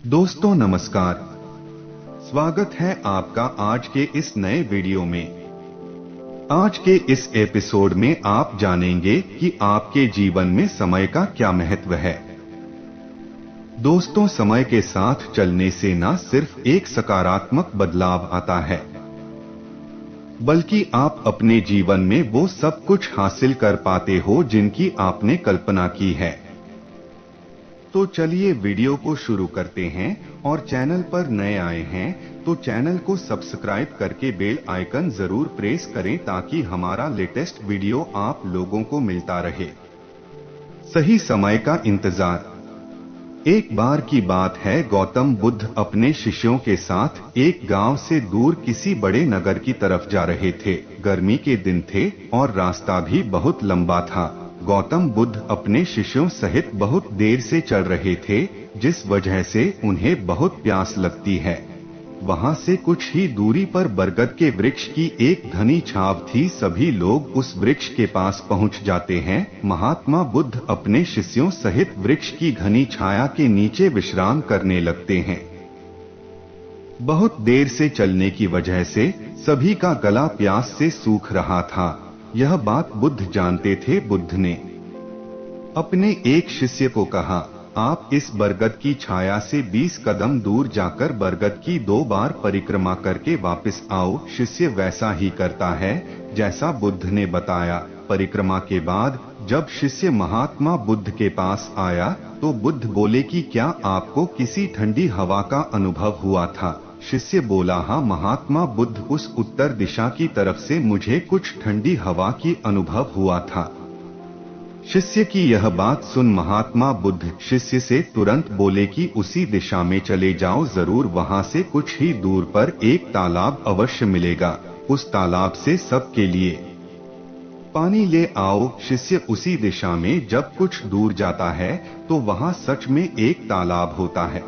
दोस्तों नमस्कार, स्वागत है आपका आज के इस नए वीडियो में। आज के इस एपिसोड में आप जानेंगे कि आपके जीवन में समय का क्या महत्व है। दोस्तों, समय के साथ चलने से न सिर्फ एक सकारात्मक बदलाव आता है, बल्कि आप अपने जीवन में वो सब कुछ हासिल कर पाते हो जिनकी आपने कल्पना की है। तो चलिए वीडियो को शुरू करते हैं, और चैनल पर नए आए हैं तो चैनल को सब्सक्राइब करके बेल आइकन जरूर प्रेस करें ताकि हमारा लेटेस्ट वीडियो आप लोगों को मिलता रहे। सही समय का इंतजार। एक बार की बात है, गौतम बुद्ध अपने शिष्यों के साथ एक गांव से दूर किसी बड़े नगर की तरफ जा रहे थे। गर्मी के दिन थे और रास्ता भी बहुत लंबा था। गौतम बुद्ध अपने शिष्यों सहित बहुत देर से चल रहे थे, जिस वजह से उन्हें बहुत प्यास लगती है। वहां से कुछ ही दूरी पर बरगद के वृक्ष की एक घनी छाव थी। सभी लोग उस वृक्ष के पास पहुंच जाते हैं। महात्मा बुद्ध अपने शिष्यों सहित वृक्ष की घनी छाया के नीचे विश्राम करने लगते हैं। बहुत देर से चलने की वजह से सभी का गला प्यास से सूख रहा था। यह बात बुद्ध जानते थे। बुद्ध ने अपने एक शिष्य को कहा, आप इस बरगद की छाया से 20 कदम दूर जाकर बरगद की 2 बार परिक्रमा करके वापस आओ। शिष्य वैसा ही करता है जैसा बुद्ध ने बताया। परिक्रमा के बाद जब शिष्य महात्मा बुद्ध के पास आया तो बुद्ध बोले कि क्या आपको किसी ठंडी हवा का अनुभव हुआ था? शिष्य बोला, हाँ महात्मा बुद्ध, उस उत्तर दिशा की तरफ से मुझे कुछ ठंडी हवा की अनुभव हुआ था। शिष्य की यह बात सुन महात्मा बुद्ध शिष्य से तुरंत बोले कि उसी दिशा में चले जाओ, जरूर वहां से कुछ ही दूर पर एक तालाब अवश्य मिलेगा। उस तालाब से सबके लिए पानी ले आओ। शिष्य उसी दिशा में जब कुछ दूर जाता है तो वहां सच में एक तालाब होता है।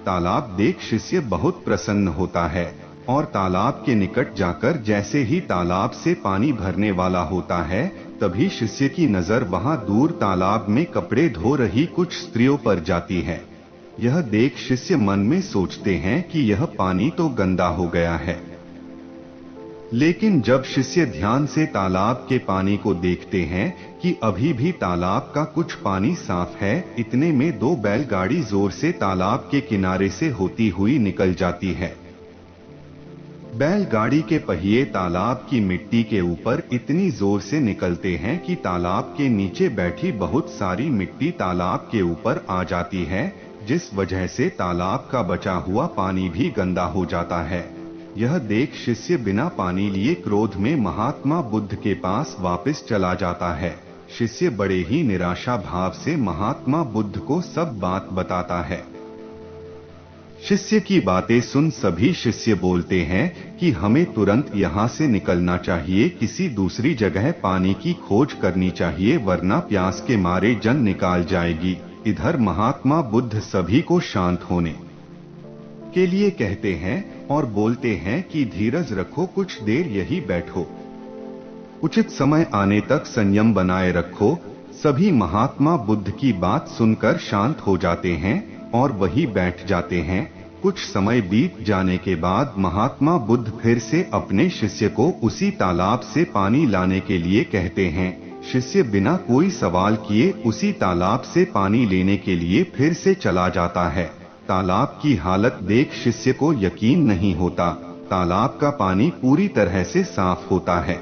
तालाब देख शिष्य बहुत प्रसन्न होता है और तालाब के निकट जाकर जैसे ही तालाब से पानी भरने वाला होता है, तभी शिष्य की नजर वहां दूर तालाब में कपड़े धो रही कुछ स्त्रियों पर जाती है। यह देख शिष्य मन में सोचते हैं कि यह पानी तो गंदा हो गया है। लेकिन जब शिष्य ध्यान से तालाब के पानी को देखते हैं कि अभी भी तालाब का कुछ पानी साफ है, इतने में 2 बैलगाड़ी जोर से तालाब के किनारे से होती हुई निकल जाती है। बैलगाड़ी के पहिए तालाब की मिट्टी के ऊपर इतनी जोर से निकलते हैं कि तालाब के नीचे बैठी बहुत सारी मिट्टी तालाब के ऊपर आ जाती है, जिस वजह से तालाब का बचा हुआ पानी भी गंदा हो जाता है। यह देख शिष्य बिना पानी लिए क्रोध में महात्मा बुद्ध के पास वापस चला जाता है। शिष्य बड़े ही निराशा भाव से महात्मा बुद्ध को सब बात बताता है। शिष्य की बातें सुन सभी शिष्य बोलते हैं कि हमें तुरंत यहाँ से निकलना चाहिए, किसी दूसरी जगह पानी की खोज करनी चाहिए, वरना प्यास के मारे जान निकाल जाएगी। इधर महात्मा बुद्ध सभी को शांत होने के लिए कहते हैं और बोलते हैं कि धीरज रखो, कुछ देर यही बैठो, उचित समय आने तक संयम बनाए रखो। सभी महात्मा बुद्ध की बात सुनकर शांत हो जाते हैं और वही बैठ जाते हैं। कुछ समय बीत जाने के बाद महात्मा बुद्ध फिर से अपने शिष्य को उसी तालाब से पानी लाने के लिए कहते हैं। शिष्य बिना कोई सवाल किए उसी तालाब से पानी लेने के लिए फिर से चला जाता है। तालाब की हालत देख शिष्य को यकीन नहीं होता। तालाब का पानी पूरी तरह से साफ होता है।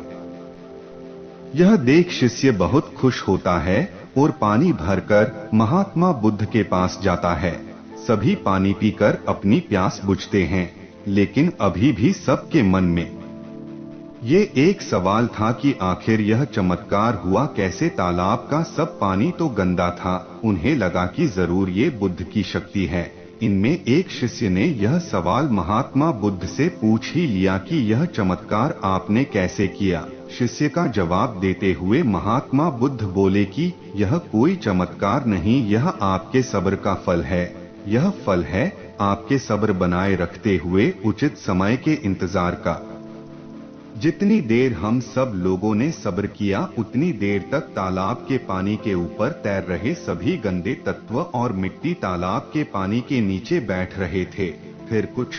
यह देख शिष्य बहुत खुश होता है और पानी भरकर महात्मा बुद्ध के पास जाता है। सभी पानी पीकर अपनी प्यास बुझते हैं, लेकिन अभी भी सबके मन में ये एक सवाल था कि आखिर यह चमत्कार हुआ कैसे? तालाब का सब पानी तो गंदा था। उन्हें लगा कि जरूर ये बुद्ध की शक्ति है। इनमें एक शिष्य ने यह सवाल महात्मा बुद्ध से पूछ ही लिया कि यह चमत्कार आपने कैसे किया? शिष्य का जवाब देते हुए महात्मा बुद्ध बोले कि यह कोई चमत्कार नहीं, यह आपके सब्र का फल है। यह फल है आपके सब्र बनाए रखते हुए उचित समय के इंतजार का। जितनी देर हम सब लोगों ने सब्र किया उतनी देर तक तालाब के पानी के ऊपर तैर रहे सभी गंदे तत्व और मिट्टी तालाब के पानी के नीचे बैठ रहे थे। फिर कुछ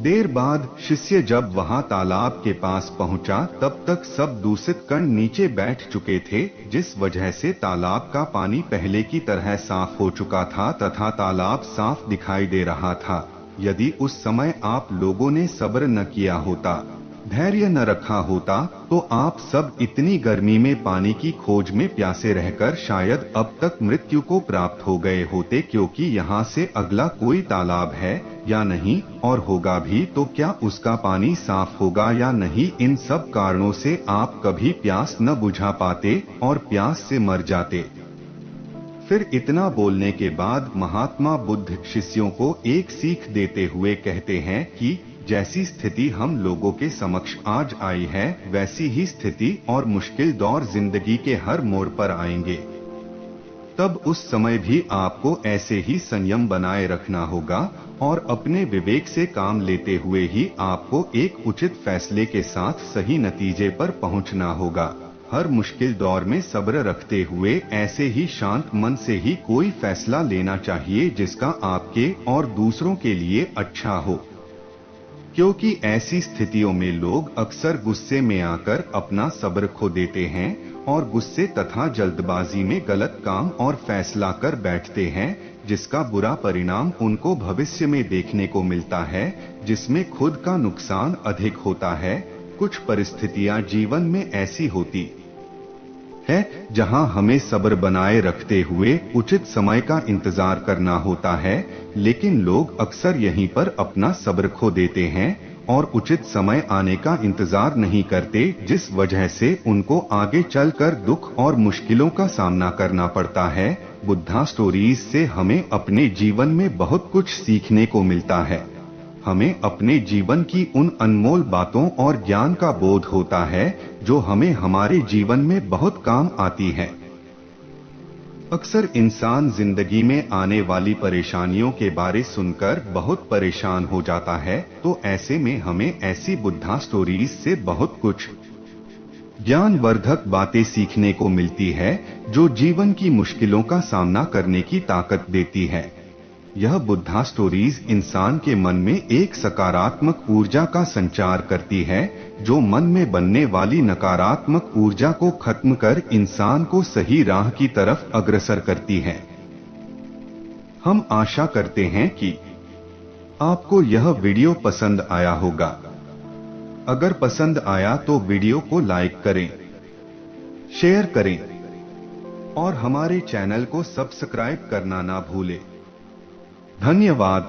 देर बाद शिष्य जब वहां तालाब के पास पहुंचा तब तक सब दूषित कण नीचे बैठ चुके थे, जिस वजह से तालाब का पानी पहले की तरह साफ हो चुका था तथा तालाब साफ दिखाई दे रहा था। यदि उस समय आप लोगों ने सब्र न किया होता, धैर्य न रखा होता, तो आप सब इतनी गर्मी में पानी की खोज में प्यासे रहकर शायद अब तक मृत्यु को प्राप्त हो गए होते, क्योंकि यहाँ से अगला कोई तालाब है या नहीं, और होगा भी तो क्या उसका पानी साफ होगा या नहीं। इन सब कारणों से आप कभी प्यास न बुझा पाते और प्यास से मर जाते। फिर इतना बोलने के बाद महात्मा बुद्ध शिष्यों को एक सीख देते हुए कहते हैं कि जैसी स्थिति हम लोगों के समक्ष आज आई है, वैसी ही स्थिति और मुश्किल दौर जिंदगी के हर मोड़ पर आएंगे। तब उस समय भी आपको ऐसे ही संयम बनाए रखना होगा और अपने विवेक से काम लेते हुए ही आपको एक उचित फैसले के साथ सही नतीजे पर पहुंचना होगा। हर मुश्किल दौर में सब्र रखते हुए ऐसे ही शांत मन से ही कोई फैसला लेना चाहिए जिसका आपके और दूसरों के लिए अच्छा हो, क्योंकि ऐसी स्थितियों में लोग अक्सर गुस्से में आकर अपना सब्र खो देते हैं और गुस्से तथा जल्दबाजी में गलत काम और फैसला कर बैठते हैं, जिसका बुरा परिणाम उनको भविष्य में देखने को मिलता है, जिसमें खुद का नुकसान अधिक होता है। कुछ परिस्थितियां जीवन में ऐसी होती है जहां हमें सब्र बनाए रखते हुए उचित समय का इंतजार करना होता है, लेकिन लोग अक्सर यहीं पर अपना सब्र खो देते हैं और उचित समय आने का इंतजार नहीं करते, जिस वजह से उनको आगे चलकर दुख और मुश्किलों का सामना करना पड़ता है। बुद्धा स्टोरीज से हमें अपने जीवन में बहुत कुछ सीखने को मिलता है। हमें अपने जीवन की उन अनमोल बातों और ज्ञान का बोध होता है जो हमें हमारे जीवन में बहुत काम आती है। अक्सर इंसान जिंदगी में आने वाली परेशानियों के बारे सुनकर बहुत परेशान हो जाता है, तो ऐसे में हमें ऐसी बुद्धा स्टोरीज से बहुत कुछ ज्ञानवर्धक बातें सीखने को मिलती है जो जीवन की मुश्किलों का सामना करने की ताकत देती है। यह बुद्धा स्टोरीज इंसान के मन में एक सकारात्मक ऊर्जा का संचार करती है, जो मन में बनने वाली नकारात्मक ऊर्जा को खत्म कर इंसान को सही राह की तरफ अग्रसर करती है। हम आशा करते हैं कि आपको यह वीडियो पसंद आया होगा। अगर पसंद आया तो वीडियो को लाइक करें, शेयर करें और हमारे चैनल को सब्सक्राइब करना ना भूलें। धन्यवाद।